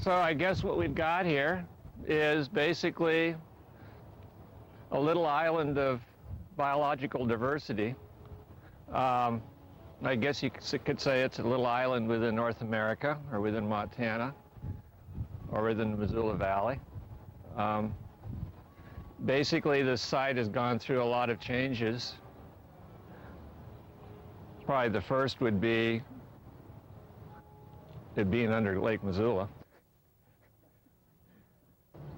So I guess what we've got here is basically a little island of biological diversity. I guess you could say it's a little island within North America, or within Montana, or within the Missoula Valley. Basically, this site has gone through a lot of changes. Probably the first would be it being under Lake Missoula.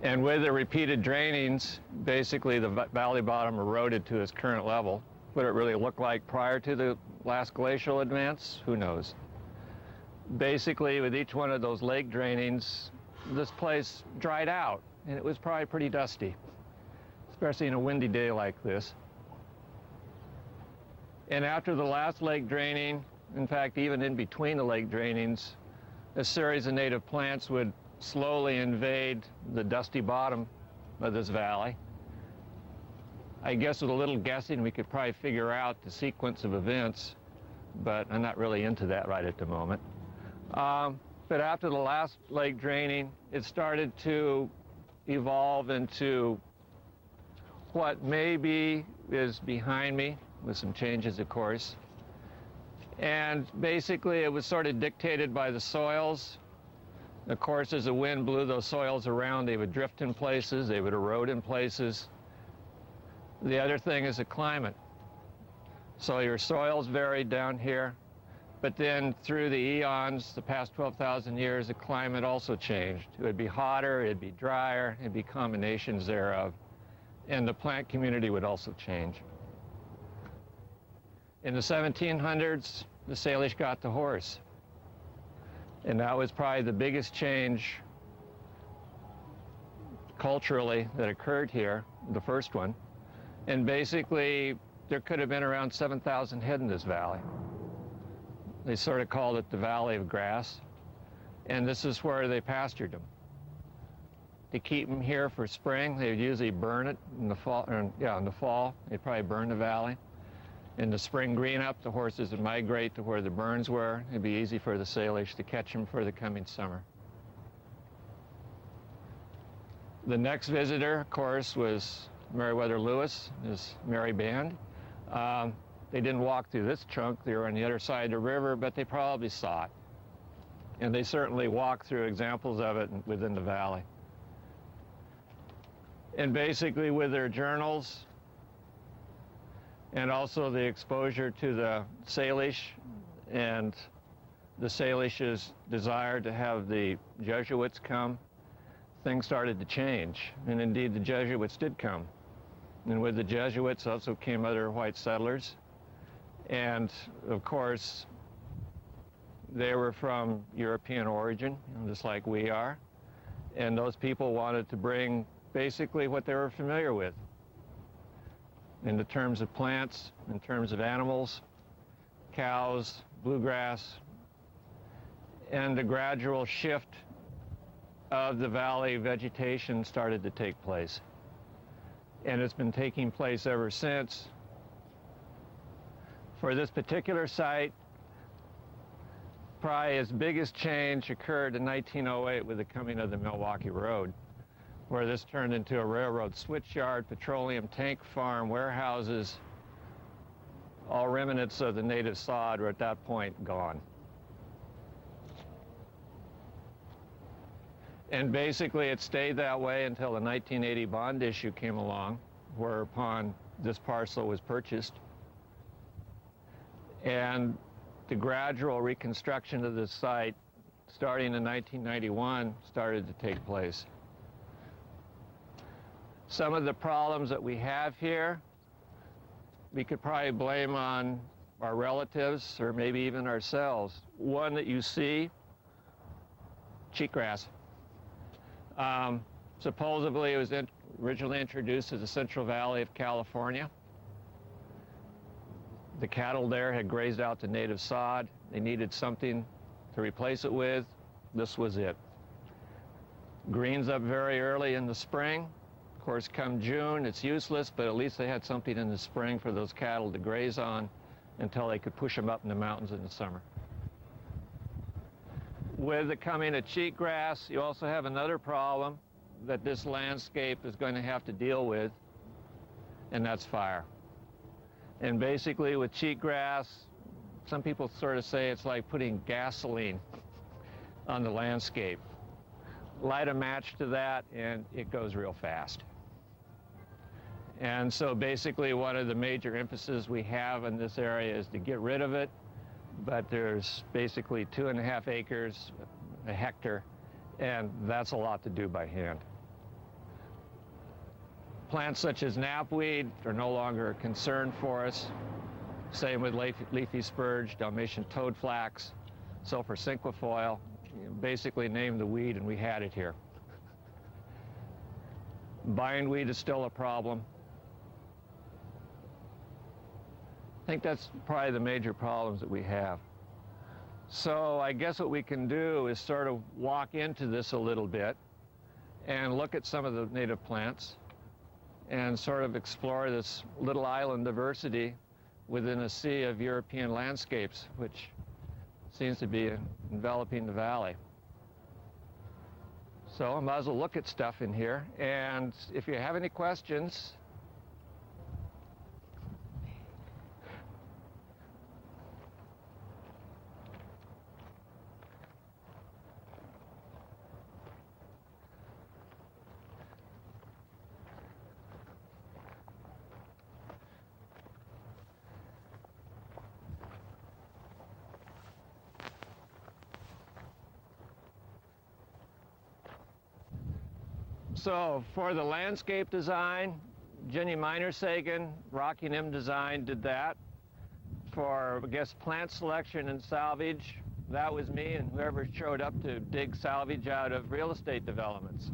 And with the repeated drainings, basically the valley bottom eroded to its current level. What it really looked like prior to the last glacial advance, who knows? Basically, with each one of those lake drainings, this place dried out, and it was probably pretty dusty, especially in a windy day like this. And after the last lake draining, in fact, even in between the lake drainings, a series of native plants would slowly invade the dusty bottom of this valley. I guess with a little guessing, we could probably figure out the sequence of events, but I'm not really into that right at the moment. But after the last lake draining, it started to evolve into what maybe is behind me, with some changes, of course. And basically, it was sort of dictated by the soils. Of course, as the wind blew those soils around, they would drift in places, they would erode in places. The other thing is the climate. So your soils varied down here, but then through the eons, the past 12,000 years, the climate also changed. It would be hotter, it'd be drier, it'd be combinations thereof, and the plant community would also change. In the 1700s, the Salish got the horse, and that was probably the biggest change culturally that occurred here, the first one. And basically, there could have been around 7,000 head in this valley. They sort of called it the Valley of Grass. And this is where they pastured them. To keep them here for spring, they would usually burn it in the fall. In the fall, they'd probably burn the valley. In the spring green up, the horses would migrate to where the burns were. It'd be easy for the Salish to catch them for the coming summer. The next visitor, of course, was Meriwether Lewis, his merry band. They didn't walk through this chunk, they were on the other side of the river, but they probably saw it. And they certainly walked through examples of it within the valley. And basically with their journals, and also the exposure to the Salish, and the Salish's desire to have the Jesuits come, things started to change. And indeed, the Jesuits did come. And with the Jesuits also came other white settlers. And of course, they were from European origin, just like we are. And those people wanted to bring basically what they were familiar with in the terms of plants, in terms of animals, cows, bluegrass, and the gradual shift of the valley vegetation started to take place. And it's been taking place ever since. For this particular site, probably its biggest change occurred in 1908 with the coming of the Milwaukee Road, where this turned into a railroad switchyard, petroleum tank farm, warehouses. All remnants of the native sod were at that point gone. And basically it stayed that way until the 1980 bond issue came along, whereupon this parcel was purchased. And the gradual reconstruction of this site, starting in 1991, started to take place. Some of the problems that we have here, we could probably blame on our relatives or maybe even ourselves. One that you see, cheatgrass. Supposedly it was originally introduced to the Central Valley of California. The cattle there had grazed out the native sod. They needed something to replace it with. This was it. Greens up very early in the spring. Of course, come June, it's useless, but at least they had something in the spring for those cattle to graze on until they could push them up in the mountains in the summer. With the coming of cheatgrass, you also have another problem that this landscape is going to have to deal with, and that's fire. And basically with cheatgrass, some people sort of say it's like putting gasoline on the landscape. Light a match to that and it goes real fast. And so basically one of the major emphases we have in this area is to get rid of it, but there's basically 2.5 acres, a hectare, and that's a lot to do by hand. Plants such as knapweed are no longer a concern for us. Same with leafy spurge, Dalmatian toadflax, sulfur cinquefoil. Basically name the weed and we had it here. Bindweed is still a problem. I think that's probably the major problems that we have. So I guess what we can do is sort of walk into this a little bit and look at some of the native plants and sort of explore this little island diversity within a sea of European landscapes, which seems to be enveloping the valley. So I might as well look at stuff in here, and if you have any questions, so for the landscape design, Jenny Miner-Sagan, Rocky Nim Design did that. For, I guess, plant selection and salvage, that was me and whoever showed up to dig salvage out of real estate developments.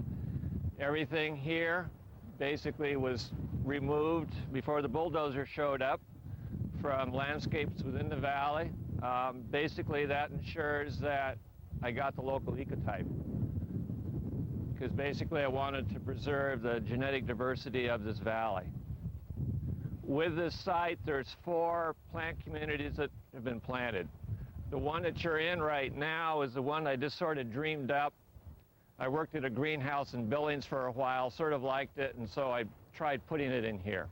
Everything here basically was removed before the bulldozer showed up from landscapes within the valley. Basically that ensures that I got the local ecotype, because basically I wanted to preserve the genetic diversity of this valley. With this site, there's 4 plant communities that have been planted. The one that you're in right now is the one I just sort of dreamed up. I worked at a greenhouse in Billings for a while, sort of liked it, and so I tried putting it in here.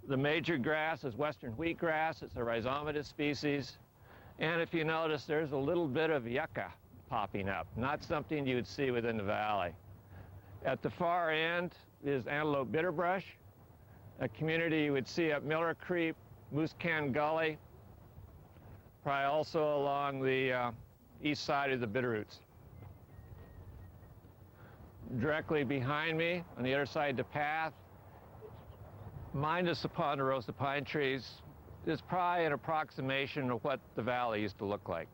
The major grass is western wheatgrass. It's a rhizomatous species. And if you notice, there's a little bit of yucca popping up, not something you would see within the valley. At the far end is antelope bitterbrush, a community you would see up Miller Creek, Moose Can Gully, probably also along the east side of the Bitterroots. Directly behind me, on the other side of the path, minus the ponderosa pine trees, is probably an approximation of what the valley used to look like,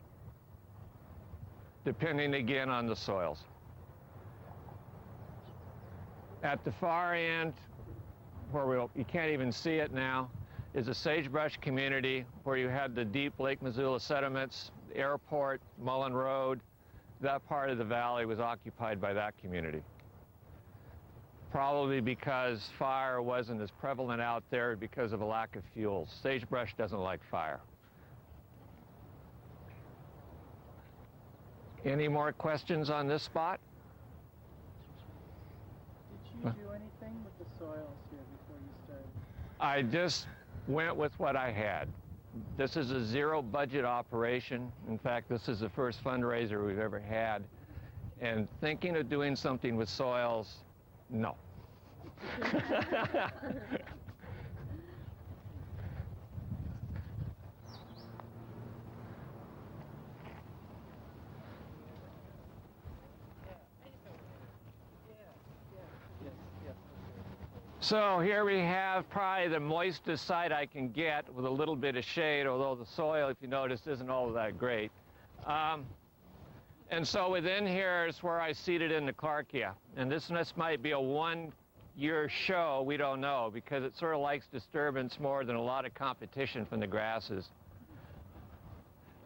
depending again on the soils. At the far end, where you can't even see it now, is a sagebrush community where you had the deep Lake Missoula sediments, the airport, Mullen Road. That part of the valley was occupied by that community. Probably because fire wasn't as prevalent out there because of a lack of fuels. Sagebrush doesn't like fire. Any more questions on this spot? Did you do anything with the soils here before you started? I just went with what I had. This is a zero budget operation. In fact, this is the first fundraiser we've ever had. And thinking of doing something with soils, no. So here we have probably the moistest site I can get with a little bit of shade, although the soil, if you notice, isn't all that great. And so within here is where I seeded in the Clarkia. And this might be a one-year show, we don't know, because it sort of likes disturbance more than a lot of competition from the grasses.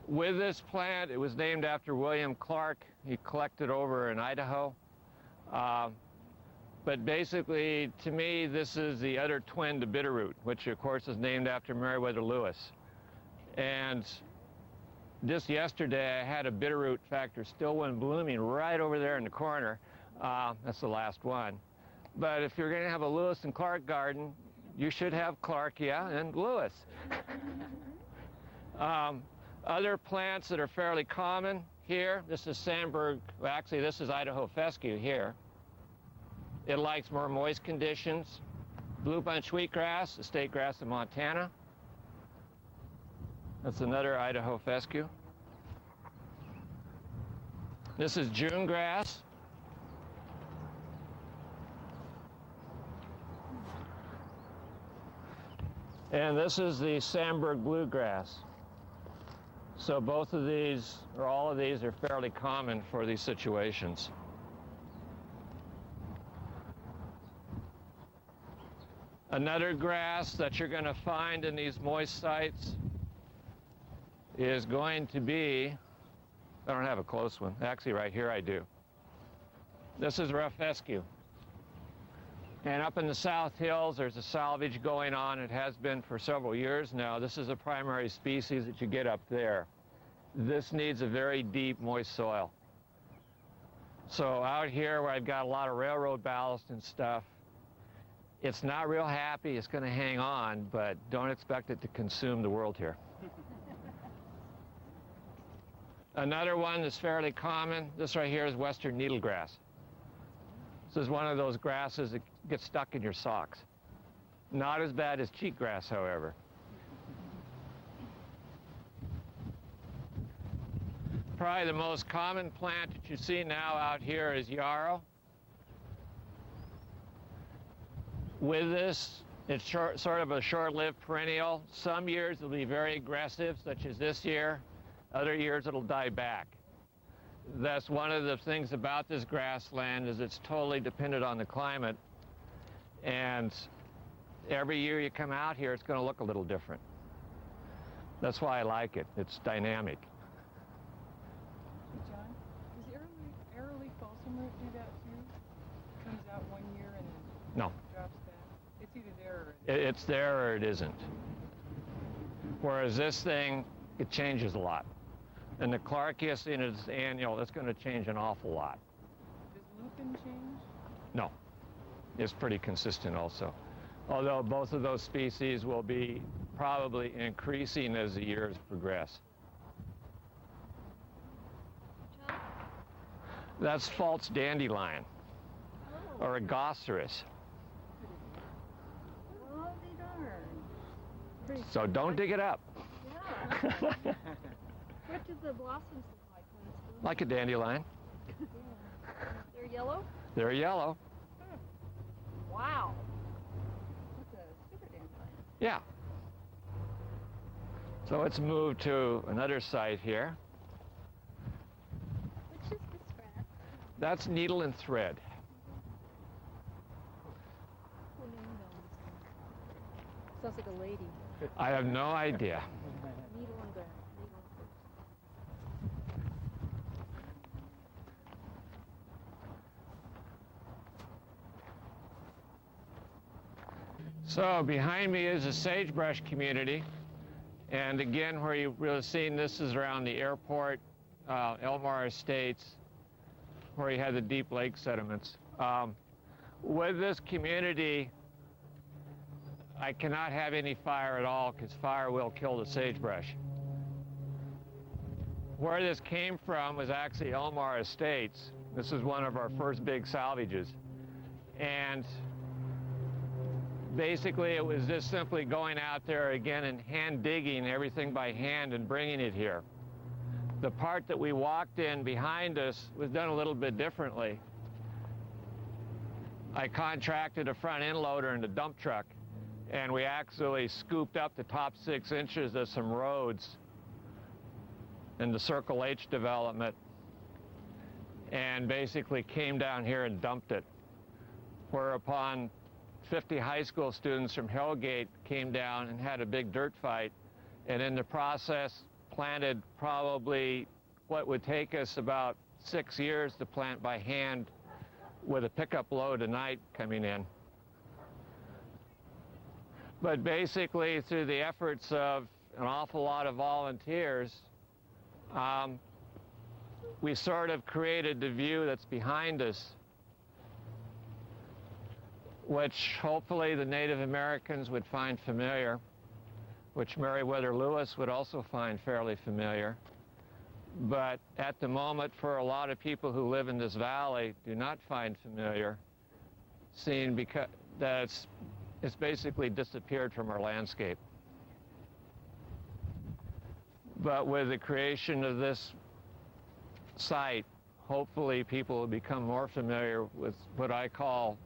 With this plant, it was named after William Clark. He collected over in Idaho. But basically, to me, this is the other twin to Bitterroot, which of course is named after Meriwether Lewis. And Just yesterday, I had a bitterroot, in fact, there's still one blooming right over there in the corner. That's the last one. But if you're going to have a Lewis and Clark garden, you should have Clarkia and Lewis. Other plants that are fairly common here, this is Sandberg, well, actually this is Idaho fescue here. It likes more moist conditions. Blue bunch wheatgrass, the state grass of Montana. That's another Idaho fescue. This is June grass. And this is the Sandberg bluegrass. So both of these, or all of these, are fairly common for these situations. Another grass that you're going to find in these moist sites is going to be, I don't have a close one. Actually, right here I do. This is rough fescue. And up in the South Hills, there's a salvage going on. It has been for several years now. This is a primary species that you get up there. This needs a very deep, moist soil. So out here where I've got a lot of railroad ballast and stuff, it's not real happy. It's going to hang on, but don't expect it to consume the world here. Another one that's fairly common, this right here is western needlegrass. This is one of those grasses that gets stuck in your socks. Not as bad as cheatgrass, however. Probably the most common plant that you see now out here is yarrow. With this, it's sort of a short-lived perennial. Some years it'll be very aggressive, such as this year. Other years it'll die back. That's one of the things about this grassland is it's totally dependent on the climate. And every year you come out here, it's going to look a little different. That's why I like it. It's dynamic. John, does arrowleaf balsam root do that too? Comes out one year and then No. drops back? It's either there or It's there or it isn't. Whereas this thing, it changes a lot. And the Clarkia, seeing it's annual, it's going to change an awful lot. Does lupin change? No. It's pretty consistent also. Although both of those species will be probably increasing as the years progress. That's false dandelion, or a gossaris. Oh, they darn. Pretty So don't dig it up. Yeah. What do the blossoms look like when it's blooming? Like a dandelion. They're yellow? They're yellow. Wow. That's a super dandelion. Yeah. So let's move to another site here. Which is this grass? That's needle and thread. Who named them? Sounds like a lady. I have no idea. Needle and grass. So behind me is a sagebrush community. And again, where you've really seen this is around the airport, Elmar Estates, where you had the deep lake sediments. With this community, I cannot have any fire at all because fire will kill the sagebrush. Where this came from was actually Elmar Estates. This is one of our first big salvages. And basically, it was just simply going out there again and hand digging everything by hand and bringing it here. The part that we walked in behind us was done a little bit differently. I contracted a front end loader and a dump truck, and we actually scooped up the top 6 inches of some roads in the Circle H development and basically came down here and dumped it. Whereupon 50 high school students from Hellgate came down and had a big dirt fight, and in the process planted probably what would take us about 6 years to plant by hand with a pickup load a night coming in. But basically, through the efforts of an awful lot of volunteers, We sort of created the view that's behind us, which hopefully the Native Americans would find familiar, which Meriwether Lewis would also find fairly familiar. But at the moment, for a lot of people who live in this valley, do not find familiar, seeing because it's basically disappeared from our landscape. But with the creation of this site, hopefully people will become more familiar with what I call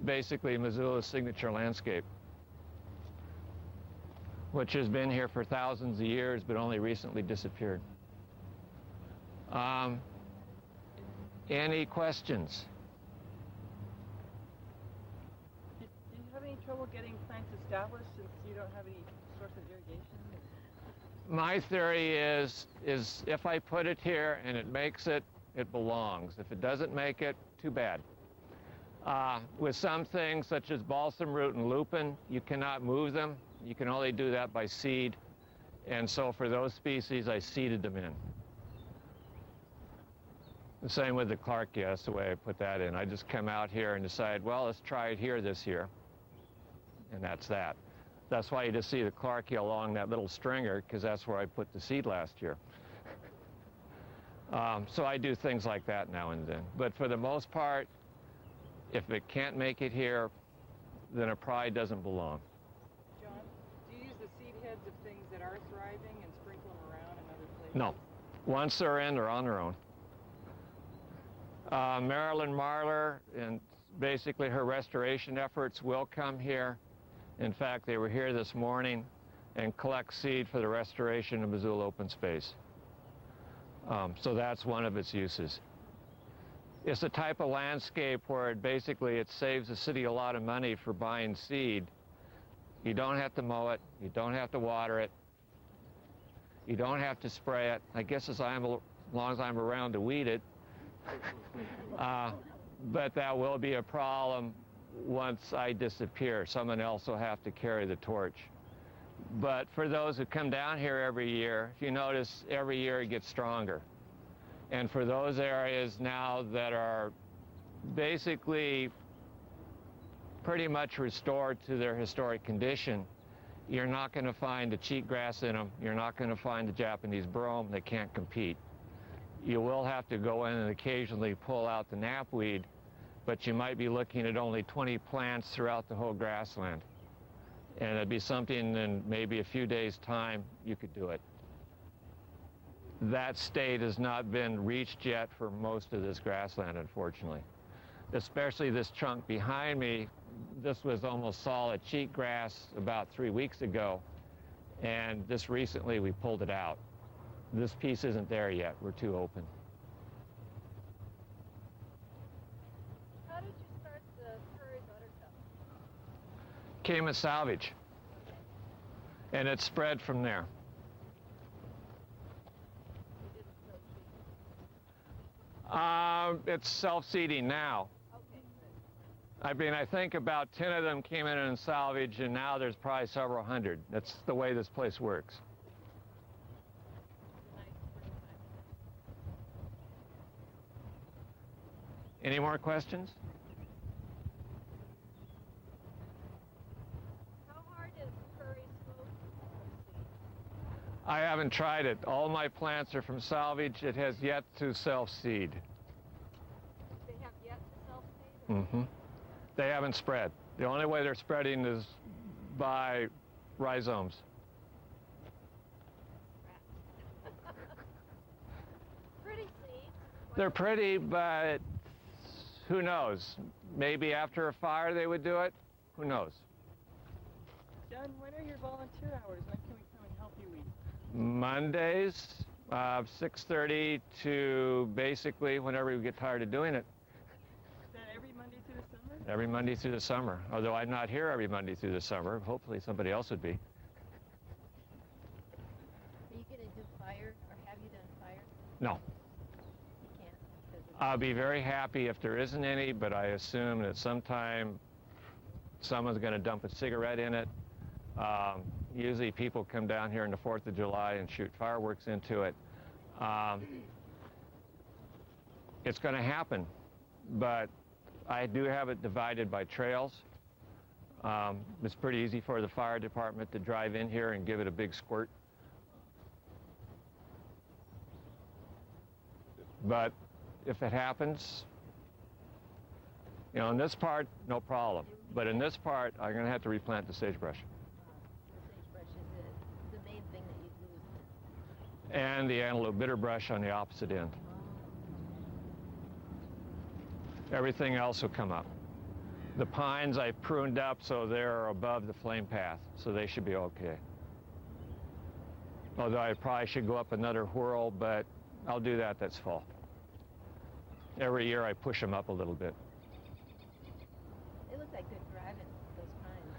basically Missoula's signature landscape, which has been here for thousands of years but only recently disappeared. Any questions? Do you have any trouble getting plants established since you don't have any source of irrigation? My theory is if I put it here and it makes it, it belongs. If it doesn't make it, too bad. With some things such as balsam root and lupin, you cannot move them. You can only do that by seed. And so for those species, I seeded them in. The same with the Clarkia, that's the way I put that in. I just come out here and decide, well, let's try it here this year. And that's that. That's why you just see the Clarkia along that little stringer, because that's where I put the seed last year. So I do things like that now and then. But for the most part, if it can't make it here, then it probably doesn't belong. John, do you use the seed heads of things that are thriving and sprinkle them around in other places? No. Once they're in, they're on their own. Marilyn Marler and basically her restoration efforts will come here. In fact, they were here this morning and collect seed for the restoration of Missoula open space. So that's one of its uses. It's a type of landscape where it saves the city a lot of money for buying seed. You don't have to mow it, you don't have to water it, you don't have to spray it. I guess as long as I'm around to weed it. But that will be a problem once I disappear. Someone else will have to carry the torch. But for those who come down here every year, if you notice, every year it gets stronger. And for those areas now that are basically pretty much restored to their historic condition, you're not going to find the cheatgrass in them. You're not going to find the Japanese brome. They can't compete. You will have to go in and occasionally pull out the knapweed, but you might be looking at only 20 plants throughout the whole grassland. And it'd be something in maybe a few days' time you could do it. That state has not been reached yet for most of this grassland, unfortunately. Especially this chunk behind me. This was almost solid cheatgrass about 3 weeks ago, and just recently we pulled it out. This piece isn't there yet. We're too open. How did you start the prairie buttercup? Came as salvage, and it spread from there. You didn't sow seed. It's self-seeding now. Okay, good. I mean, I think about 10 of them came in and salvage, and now there's probably several hundred. That's the way this place works. Nice springtime. Any more questions? How hard is prairie smoke from seed? I haven't tried it. All my plants are from salvage. It has yet to self-seed. They have yet to self-seed? Mm-hmm. They haven't spread. The only way they're spreading is by rhizomes. Pretty seeds. They're pretty, but who knows? Maybe after a fire they would do it. Who knows? John, when are your volunteer hours? When can we come and help you weed? Mondays, 6:30 to basically whenever we get tired of doing it. Is that every Monday through the summer? Every Monday through the summer. Although I'm not here every Monday through the summer. Hopefully somebody else would be. Are you going to do fire, or have you done fire? No. You can't. Because of I'll be very happy if there isn't any, but I assume that sometime someone's going to dump a cigarette in it. Usually people come down here on the 4th of July and shoot fireworks into it. It's going to happen, but I do have it divided by trails. It's pretty easy for the fire department to drive in here and give it a big squirt. But if it happens, you know, in this part, no problem. But in this part, I'm going to have to replant the sagebrush. The sagebrush is the main thing that you lose. And the antelope bitterbrush on the opposite end. Everything else will come up. The pines I pruned up so they're above the flame path, so they should be okay. Although I probably should go up another whirl, but I'll do that this fall. Every year I push them up a little bit. They look like good driving, those pines.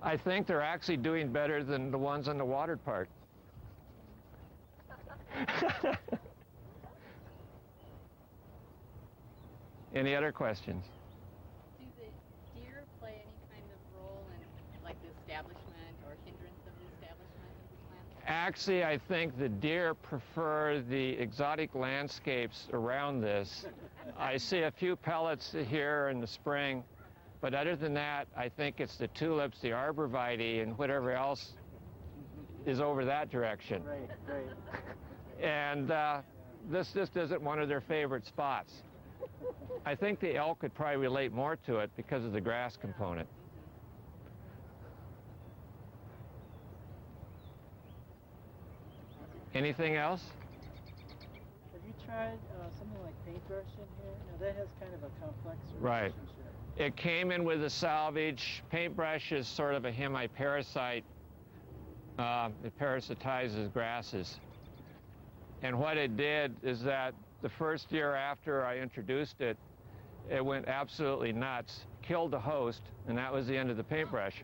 I think they're actually doing better than the ones on the watered part. Any other questions? Do the deer play any kind of role in, like, the establishment or hindrance of the establishment of the plants? Actually, I think the deer prefer the exotic landscapes around this. I see a few pellets here in the spring, but other than that, I think it's the tulips, the arborvitae, and whatever else is over that direction. Right. And this just isn't one of their favorite spots. I think the elk could probably relate more to it because of the grass component. Anything else? Have you tried something like paintbrush in here? Now that has kind of a complex Right. relationship. It came in with a salvage. Paintbrush is sort of a hemiparasite. It parasitizes grasses. And what it did is that the first year after I introduced it, it went absolutely nuts, killed the host, and that was the end of the paintbrush.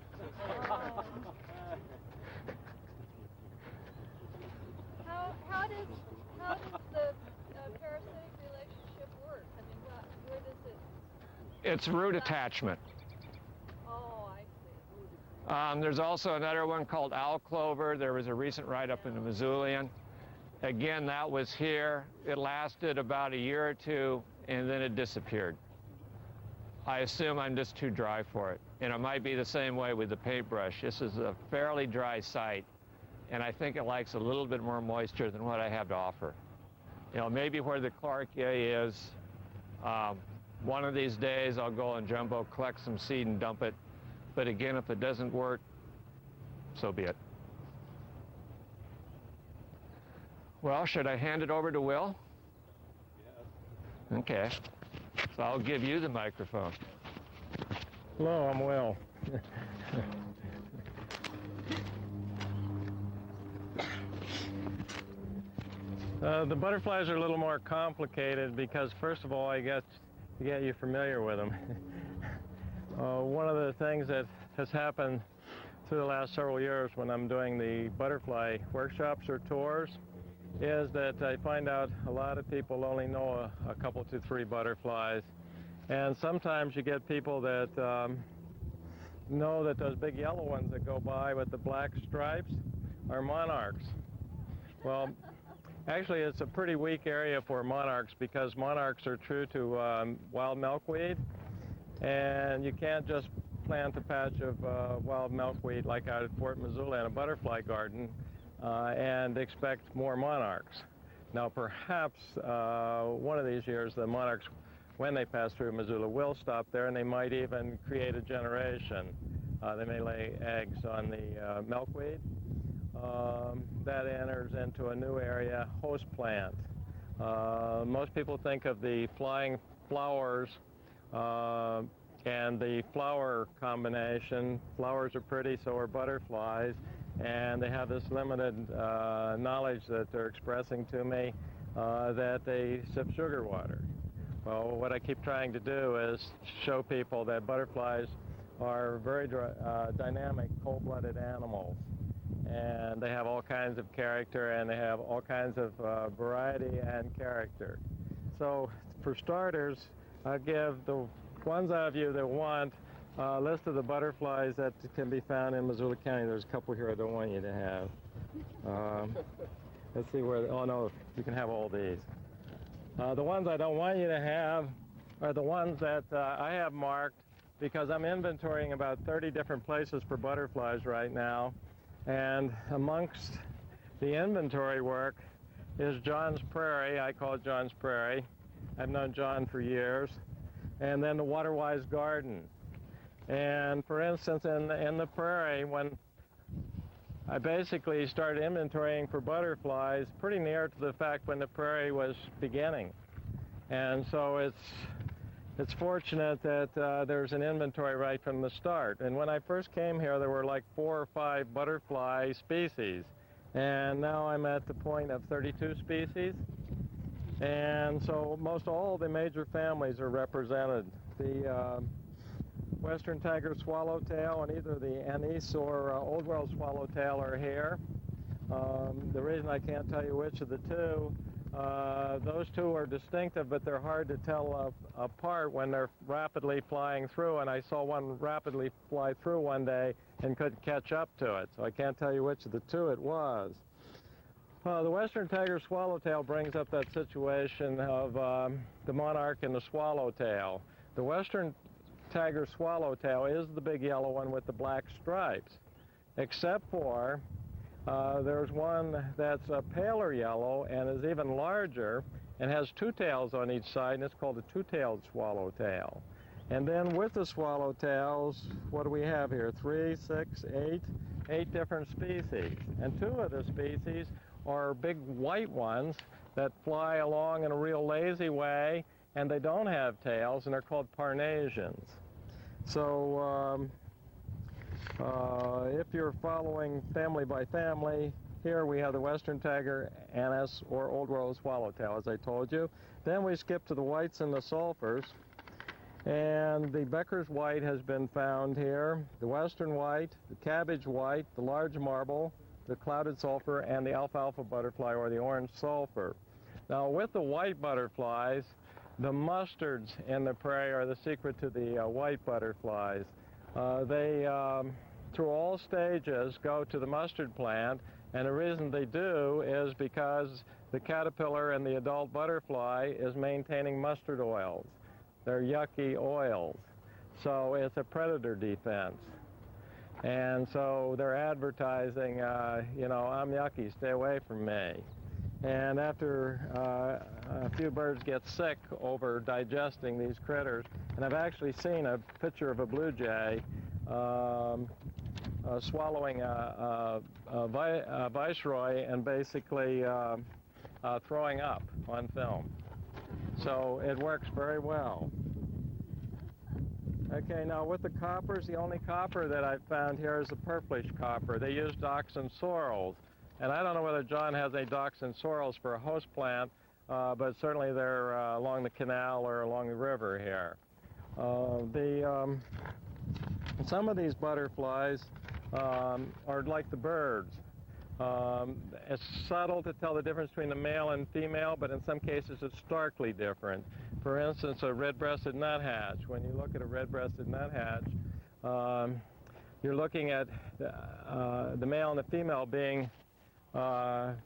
How does the parasitic relationship work? I mean, where does it? It's root attachment. Oh, I see. There's also another one called owl clover. There was a recent write-up in the Missoulian. Again, that was here. It lasted about a year or two, and then it disappeared. I assume I'm just too dry for it. And it might be the same way with the paintbrush. This is a fairly dry site, and I think it likes a little bit more moisture than what I have to offer. You know, maybe where the Clarkia is, one of these days I'll go and jumbo collect some seed and dump it. But again, if it doesn't work, so be it. Well, should I hand it over to Will? Yes. Okay. So I'll give you the microphone. Hello, I'm Will. The butterflies are a little more complicated because, first of all, I guess to get you familiar with them. One of the things that has happened through the last several years when I'm doing the butterfly workshops or tours is that I find out a lot of people only know a couple to three butterflies. And sometimes you get people that know that those big yellow ones that go by with the black stripes are monarchs. Well, actually it's a pretty weak area for monarchs because monarchs are true to wild milkweed, and you can't just plant a patch of wild milkweed like out at Fort Missoula in a butterfly garden and expect more monarchs. Now perhaps one of these years the monarchs, when they pass through Missoula, will stop there, and they might even create a generation. They may lay eggs on the milkweed. That enters into a new area, host plant. Most people think of the flying flowers and the flower combination. Flowers are pretty, so are butterflies, and they have this limited knowledge that they're expressing to me that they sip sugar water. Well, what I keep trying to do is show people that butterflies are very dynamic, cold-blooded animals, and they have all kinds of character, and they have all kinds of variety and character. So for starters, I'll give the ones of you that want a list of the butterflies that can be found in Missoula County. There's a couple here I don't want you to have. Let's see where, oh no, you can have all these. The ones I don't want you to have are the ones that I have marked because I'm inventorying about 30 different places for butterflies right now. And amongst the inventory work is John's Prairie. I call it John's Prairie. I've known John for years. And then the Waterwise Garden. And for instance, in the Prairie, when I basically started inventorying for butterflies pretty near to the fact when the Prairie was beginning. And so it's fortunate that there's an inventory right from the start. And when I first came here, there were like 4 or 5 butterfly species. And now I'm at the point of 32 species. And so most all the major families are represented. The Western tiger swallowtail and either the anise or old world swallowtail are here. The reason I can't tell you which of the two, those two are distinctive, but they're hard to tell apart when they're rapidly flying through, and I saw one rapidly fly through one day and couldn't catch up to it, so I can't tell you which of the two it was. The Western tiger swallowtail brings up that situation of the monarch and the swallowtail. The Western tiger swallowtail is the big yellow one with the black stripes, except for there's one that's a paler yellow and is even larger and has 2 tails on each side, and it's called a 2-tailed swallowtail. And then with the swallowtails, what do we have here? 3, 6, 8 different species. And 2 of the species are big white ones that fly along in a real lazy way, and they don't have tails, and they're called Parnassians. So if you're following family by family, here we have the Western tiger, anise, or old world swallowtail, as I told you. Then we skip to the whites and the sulfurs, and the Becker's white has been found here, the Western white, the cabbage white, the large marble, the clouded sulfur, and the alfalfa butterfly, or the orange sulfur. Now, with the white butterflies, the mustards in the prairie are the secret to the white butterflies. They, through all stages, go to the mustard plant, and the reason they do is because the caterpillar and the adult butterfly is maintaining mustard oils. They're yucky oils. So it's a predator defense. And so they're advertising, you know, I'm yucky, stay away from me. And after a few birds get sick over digesting these critters, and I've actually seen a picture of a blue jay swallowing a viceroy and basically throwing up on film. So it works very well. Okay, now with the coppers, the only copper that I've found here is the purplish copper. They use docks and sorrels. And I don't know whether John has any docks and sorrels for a host plant, but certainly they're along the canal or along the river here. Some of these butterflies are like the birds. It's subtle to tell the difference between the male and female, but in some cases it's starkly different. For instance, a red-breasted nuthatch. When you look at a red-breasted nuthatch, you're looking at the male and the female being the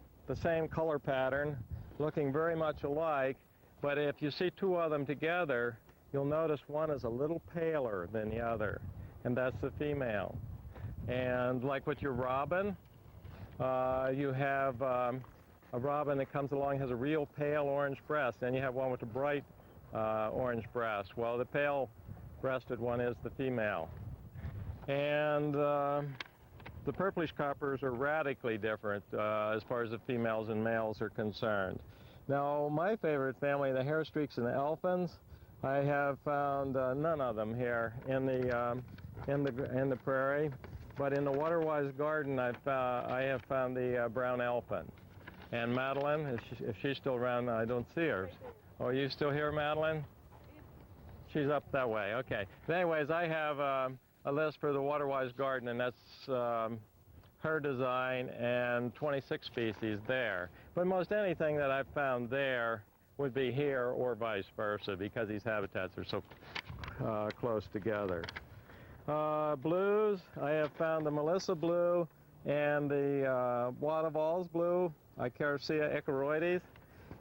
same color pattern, looking very much alike, but if you see 2 of them together, you'll notice one is a little paler than the other, and that's the female. And like with your robin, you have a robin that comes along, has a real pale orange breast, and you have one with a bright orange breast. Well, the pale-breasted one is the female. And the purplish coppers are radically different as far as the females and males are concerned. Now, my favorite family, the hair streaks and the elfins, I have found none of them here in the prairie, but in the Waterwise Garden, I have found the brown elfin. And Madeline, if she's still around, I don't see her. Oh, are you still here, Madeline? She's up that way. Okay. But anyways, I have a list for the Waterwise Garden, and that's her design and 26 species there. But most anything that I've found there would be here or vice versa, because these habitats are so close together. Blues, I have found the Melissa blue and the Waterwise blue Icaricia icoroides.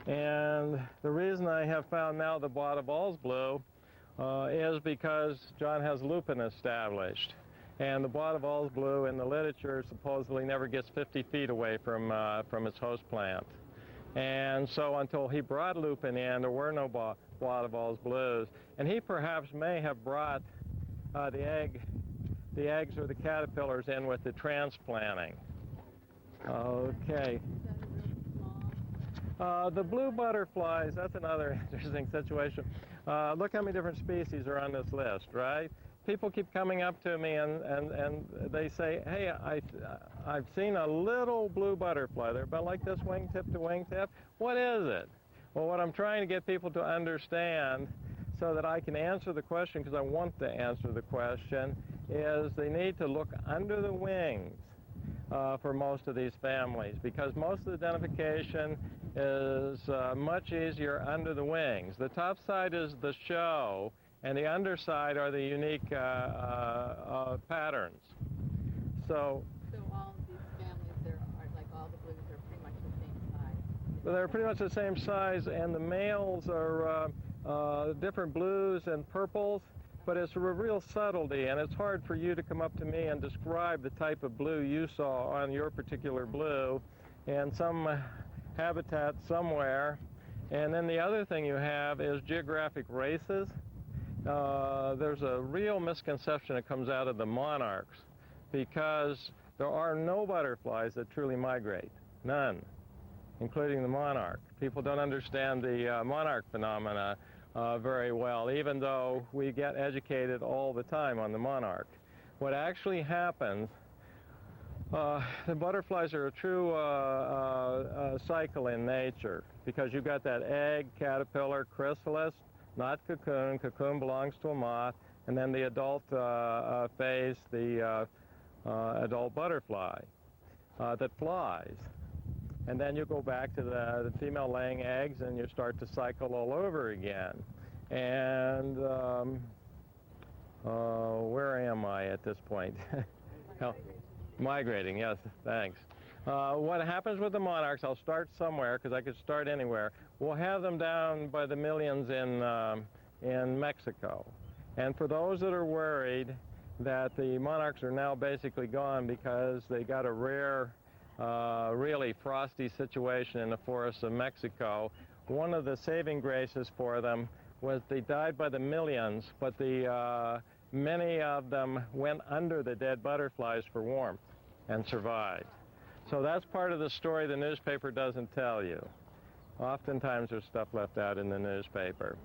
And the reason I have found now the Bois-de-Vals blue is because John has lupin established. And the Bois-de-Vals blue in the literature supposedly never gets 50 feet away from its host plant. And so until he brought lupin in, there were no Bois-de-Vals blues. And he perhaps may have brought the eggs or the caterpillars in with the transplanting. Okay. The blue butterflies, that's another interesting situation. Look how many different species are on this list, right? People keep coming up to me and they say, hey, I've seen a little blue butterfly. They're about like this wingtip to wingtip. What is it? Well, what I'm trying to get people to understand so that I can answer the question, because I want to answer the question, is they need to look under the wings for most of these families, because most of the identification is much easier under the wings. The top side is the show, and the underside are the unique patterns. So all of these families, there are, like all the blues, are pretty much the same size. They're pretty much the same size, and the males are different blues and purples, but it's a real subtlety, and it's hard for you to come up to me and describe the type of blue you saw on your particular blue in some habitat somewhere. And then the other thing you have is geographic races. There's a real misconception that comes out of the monarchs, because there are no butterflies that truly migrate, none, including the monarch. People don't understand the monarch phenomena very well, even though we get educated all the time on the monarch. What actually happens, the butterflies are a true cycle in nature, because you've got that egg, caterpillar, chrysalis, not cocoon. Cocoon belongs to a moth, and then the adult phase, the adult butterfly that flies. And then you go back to the female laying eggs, and you start to cycle all over again. And where am I at this point? Migrating, yes, thanks. What happens with the monarchs, I'll start somewhere, because I could start anywhere. We'll have them down by the millions in Mexico. And for those that are worried that the monarchs are now basically gone because they got a rare, really frosty situation in the forests of Mexico, one of the saving graces for them was they died by the millions, but many of them went under the dead butterflies for warmth and survived. So that's part of the story the newspaper doesn't tell you. Oftentimes there's stuff left out in the newspaper.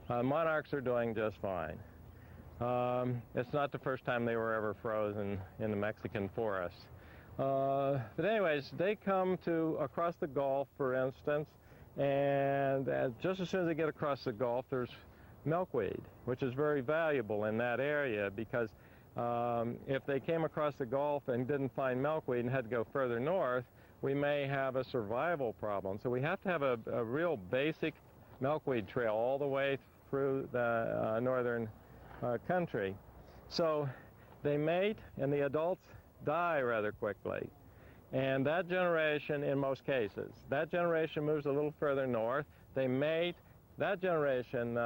Monarchs are doing just fine. It's not the first time they were ever frozen in the Mexican forest. But anyways, they come to across the Gulf, for instance, and just as soon as they get across the Gulf, there's milkweed, which is very valuable in that area, because if they came across the Gulf and didn't find milkweed and had to go further north, we may have a survival problem. So we have to have a real basic milkweed trail all the way through the northern country. So they mate, and the adults die rather quickly. And that generation, in most cases, that generation moves a little further north. They mate. That generation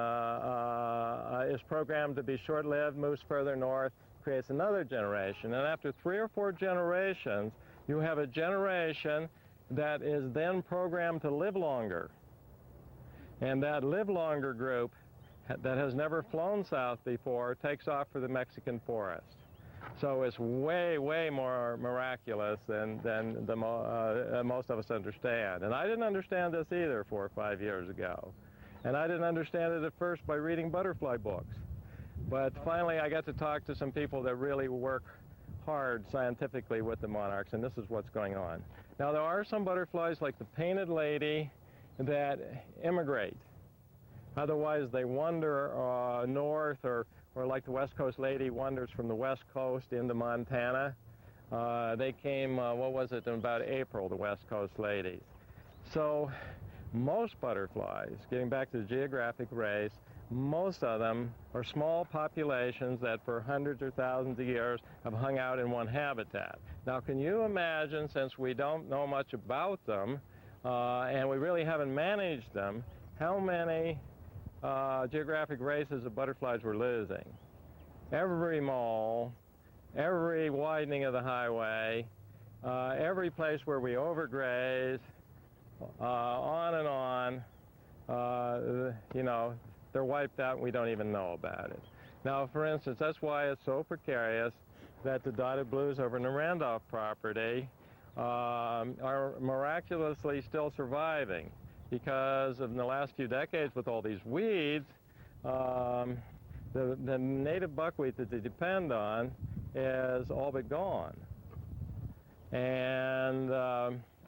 is programmed to be short-lived, moves further north, creates another generation. And after 3 or 4 generations, you have a generation that is then programmed to live longer. And that live longer group that has never flown south before takes off for the Mexican forest. So it's way, way more miraculous than most of us understand. And I didn't understand this either 4 or 5 years ago. And I didn't understand it at first by reading butterfly books. But finally I got to talk to some people that really work hard scientifically with the monarchs, and this is what's going on. Now there are some butterflies like the painted lady that immigrate. Otherwise they wander north, or like the West Coast lady wanders from the West Coast into Montana. They came, what was it, in about April, the West Coast ladies. So most butterflies, getting back to the geographic race, most of them are small populations that for hundreds or thousands of years have hung out in one habitat. Now can you imagine, since we don't know much about them, and we really haven't managed them, how many geographic races of butterflies we're losing. Every mall, every widening of the highway, every place where we overgraze, on and on, you know, they're wiped out and we don't even know about it. Now, for instance, that's why it's so precarious that the dotted blues over in the Randolph property are miraculously still surviving, because in the last few decades with all these weeds, the native buckwheat that they depend on is all but gone. And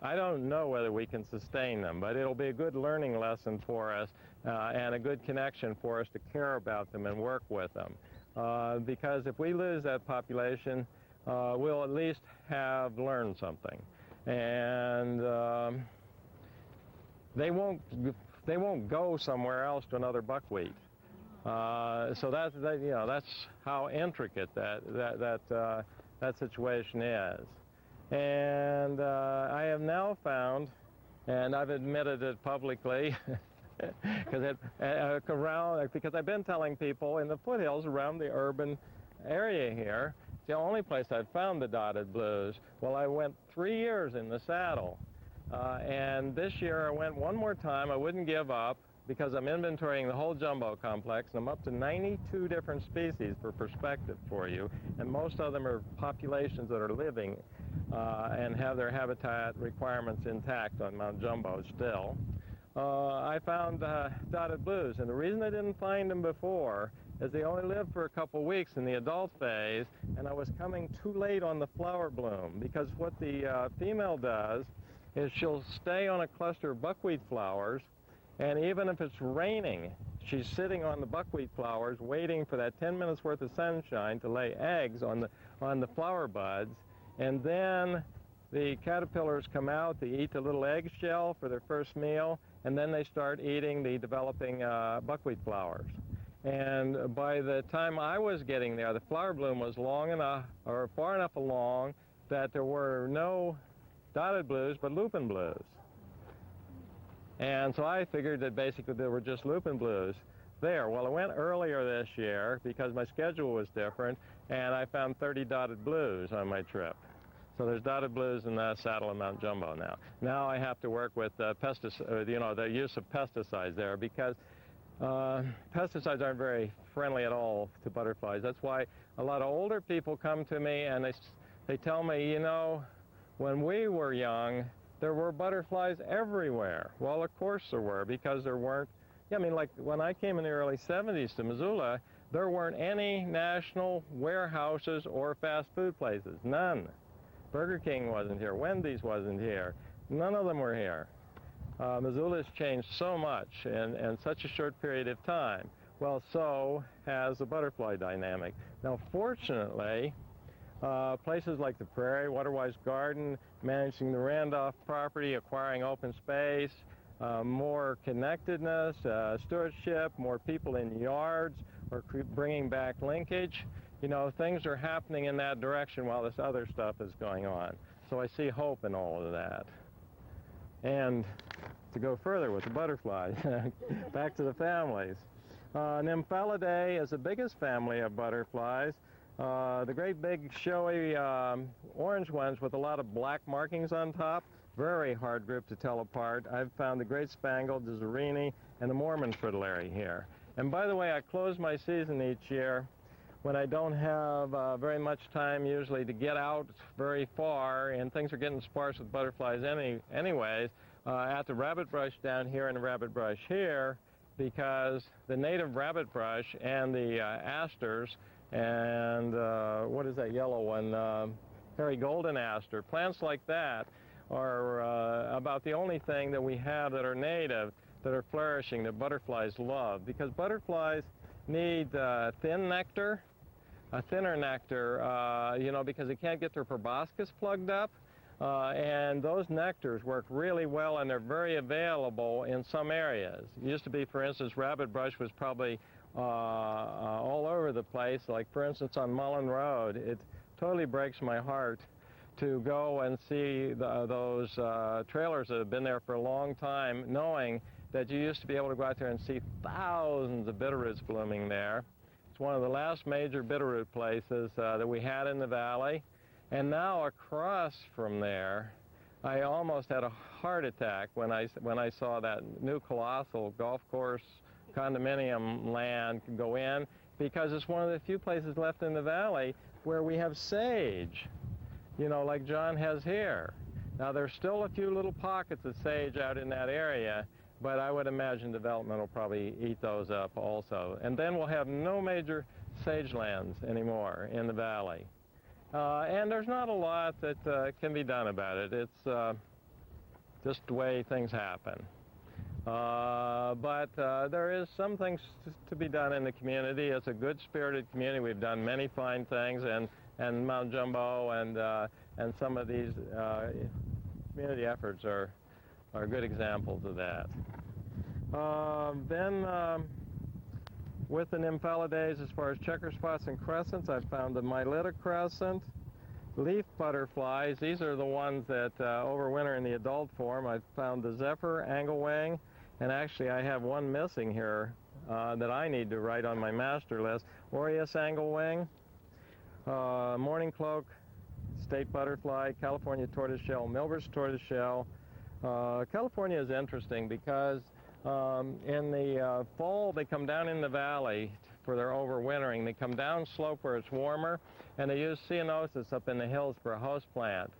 I don't know whether we can sustain them, but it'll be a good learning lesson for us and a good connection for us to care about them and work with them. Because if we lose that population, we'll at least have learned something. And they won't go somewhere else to another buckwheat. So that's how intricate that situation is. And I have now found, and I've admitted it publicly, because I've been telling people in the foothills around the urban area here, it's the only place I've found the dotted blues. Well, I went 3 years in the saddle, and this year I went one more time. I wouldn't give up, because I'm inventorying the whole jumbo complex, and I'm up to 92 different species for perspective for you, and most of them are populations that are living and have their habitat requirements intact on Mount Jumbo still. I found dotted blues, and the reason I didn't find them before is they only lived for a couple weeks in the adult phase, and I was coming too late on the flower bloom, because what the female does is she'll stay on a cluster of buckwheat flowers, and even if it's raining, she's sitting on the buckwheat flowers waiting for that 10 minutes worth of sunshine to lay eggs on the flower buds, and then the caterpillars come out, they eat the little eggshell for their first meal, and then they start eating the developing buckwheat flowers. And by the time I was getting there, the flower bloom was long enough, or far enough along, that there were no dotted blues, but lupin blues. And so I figured that basically there were just lupin blues there. Well, I went earlier this year because my schedule was different, and I found 30 dotted blues on my trip. So there's dotted blues in the saddle of Mount Jumbo now. Now I have to work with the use of pesticides there, because pesticides aren't very friendly at all to butterflies. That's why a lot of older people come to me and they tell me, you know, when we were young, there were butterflies everywhere. Well, of course there were, because there weren't, I mean, like when I came in the early 70s to Missoula, there weren't any national warehouses or fast food places, none. Burger King wasn't here, Wendy's wasn't here, none of them were here. Missoula's changed so much in such a short period of time. Well, so has the butterfly dynamic. Now, fortunately, places like the Praire, Waterwise Garden, managing the Randolph property, acquiring open space, more connectedness, stewardship, more people in yards, or bringing back linkage. You know, things are happening in that direction while this other stuff is going on. So I see hope in all of that. And to go further with the butterflies, back to the families. Nymphalidae is the biggest family of butterflies. The great big showy orange ones with a lot of black markings on top, very hard group to tell apart. I've found the great spangled, the Zerini, and the Mormon fritillary here. And by the way, I close my season each year when I don't have very much time usually to get out very far, and things are getting sparse with butterflies anyways, at the rabbit brush down here and the rabbit brush here, because the native rabbit brush and the asters and what is that yellow one, hairy golden aster, plants like that are about the only thing that we have that are native, that are flourishing, that butterflies love, because butterflies need thin nectar, a thinner nectar, you know, because they can't get their proboscis plugged up. And those nectars work really well, and they're very available in some areas. It used to be, for instance, rabbit brush was probably all over the place. Like, for instance, on Mullen Road, it totally breaks my heart to go and see those trailers that have been there for a long time, knowing that you used to be able to go out there and see thousands of bitterroots blooming there. It's one of the last major bitterroot places that we had in the valley. And now across from there, I almost had a heart attack when I saw that new colossal golf course condominium land go in, because it's one of the few places left in the valley where we have sage, you know, like John has here. Now, there's still a few little pockets of sage out in that area, but I would imagine development will probably eat those up also. And then we'll have no major sage lands anymore in the valley. And there's not a lot that can be done about it. It's just the way things happen. But there is some things to be done in the community. It's a good-spirited community. We've done many fine things, and Mount Jumbo and some of these community efforts are good examples of that. Then with the nymphalidaes, as far as checker spots and crescents, I've found the Mylitta crescent, leaf butterflies. These are the ones that overwinter in the adult form. I've found the zephyr, anglewing, and actually I have one missing here that I need to write on my master list. Aureus anglewing, morning cloak, state butterfly, California tortoiseshell, Milbert's tortoiseshell. California is interesting because in the fall they come down in the valley for their overwintering. They come down slope where it's warmer, and they use ceanothus up in the hills for a host plant.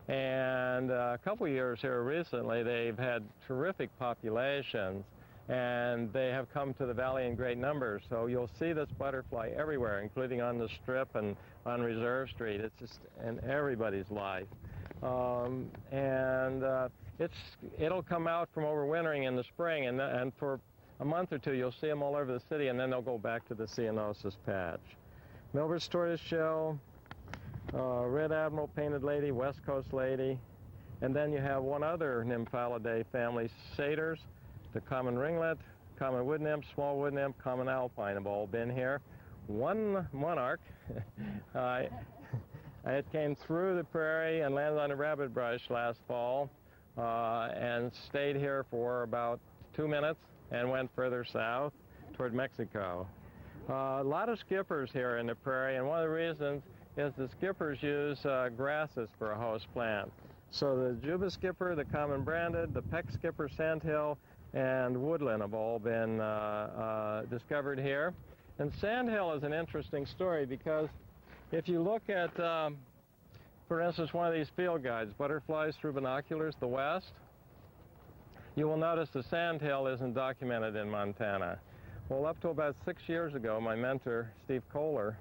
And a couple years here recently, they've had terrific populations, and they have come to the valley in great numbers. So you'll see this butterfly everywhere, including on the Strip and on Reserve Street. It's just in everybody's life. It'll come out from overwintering in the spring, and for a month or two you'll see them all over the city, and then they'll go back to the ceanothus patch. Milbert's tortoiseshell, red admiral, painted lady, west coast lady, and then you have one other nymphalidae family, satyrs, the common ringlet, common wood nymph, small wood nymph, common alpine have all been here. One monarch, it came through the prairie and landed on a rabbit brush last fall and stayed here for about 2 minutes and went further south toward Mexico. A lot of skippers here in the prairie, and one of the reasons is the skippers use grasses for a host plant. So the Juba skipper, the common branded, the peck skipper, sandhill, and woodland have all been discovered here. And sandhill is an interesting story because if you look at, for instance, one of these field guides, Butterflies Through Binoculars, the West, you will notice the sandhill isn't documented in Montana. Well, up to about 6 years ago, my mentor, Steve Kohler,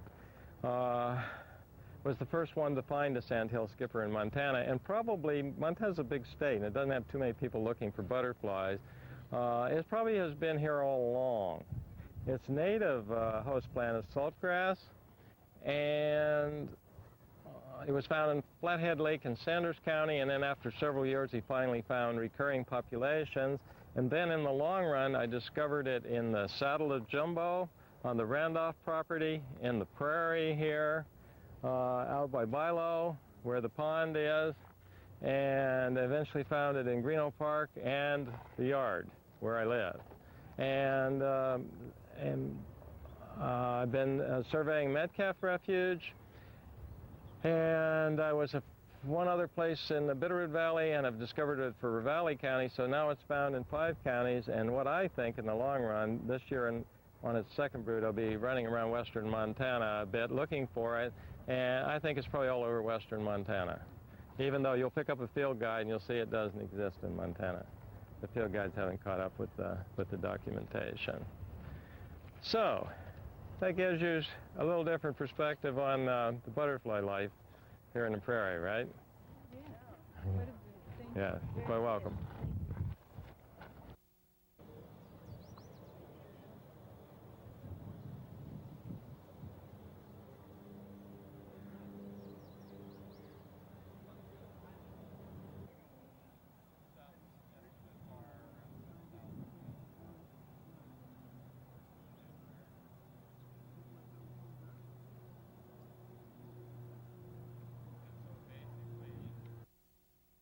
was the first one to find a sandhill skipper in Montana. And probably, Montana's a big state, and it doesn't have too many people looking for butterflies. It probably has been here all along. Its native host plant is saltgrass, and it was found in Flathead Lake in Sanders County, and then after several years he finally found recurring populations. And then in the long run I discovered it in the Saddle of Jumbo, on the Randolph property, in the prairie here, out by Bilo, where the pond is, and eventually found it in Greeno Park and the yard where I live. And I've been surveying Metcalf Refuge, and I was one other place in the Bitterroot Valley, and I've discovered it for Ravalli County, so now it's found in 5 counties, and what I think in the long run, this year on its second brood, I'll be running around western Montana a bit looking for it, and I think it's probably all over western Montana, even though you'll pick up a field guide and you'll see it doesn't exist in Montana. The field guides haven't caught up with the documentation. So that gives you a little different perspective on the butterfly life here in the prairie, right? Yeah. What a good thing. Yeah, you're quite welcome.